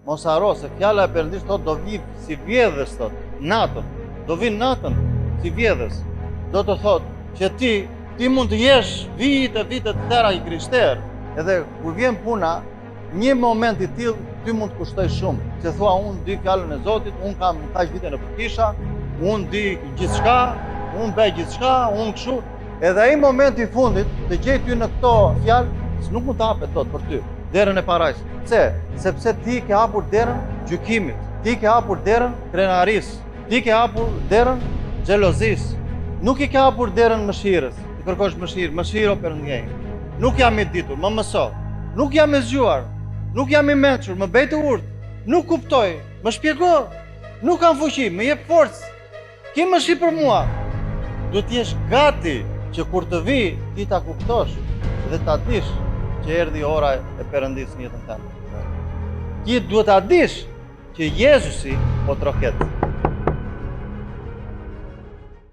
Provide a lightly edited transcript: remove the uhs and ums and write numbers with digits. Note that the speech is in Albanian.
mos haro se fjala e Perëndis thot do vi si vjedhës thot, natën. Do vinë natën si vjedhës. Do të thot që ti mund të jesh vite të tëra i krishter, edhe kur vjen puna, një moment i tillë ty mund të kushtoj shumë. Se thua unë di fjalën e Zotit, unë kam kaq vite në përkisha, unë di gjithçka, unë bëj gjithçka, unë kështu. Edhe ai momenti i fundit të gjej ty në këto fjalë, nuk mund të hapet dot për ty derën e parajs. Pse? Sepse ti ke hapur derën gjykimit, ti ke hapur derën krenarisë, ti ke hapur derën xhelozisë. Nuk i ke hapur derën mëshirës. Të kërkosh mëshirë o Perëndje. Nuk jam i ditur, më mëso. Nuk jam i zgjuar, nuk jam i mençur, më bëj të urtë. Nuk kuptoj, më shpjego. Nuk kam fuqi, më jep forcë. Ke mëshirë për mua. Duhet të jesh gati që kur të vi, ti ta kuptosh dhe ta dish që erdhi ora e Perëndisë në jetën tënde. Ti duhet ta dish që Jezusi po troket.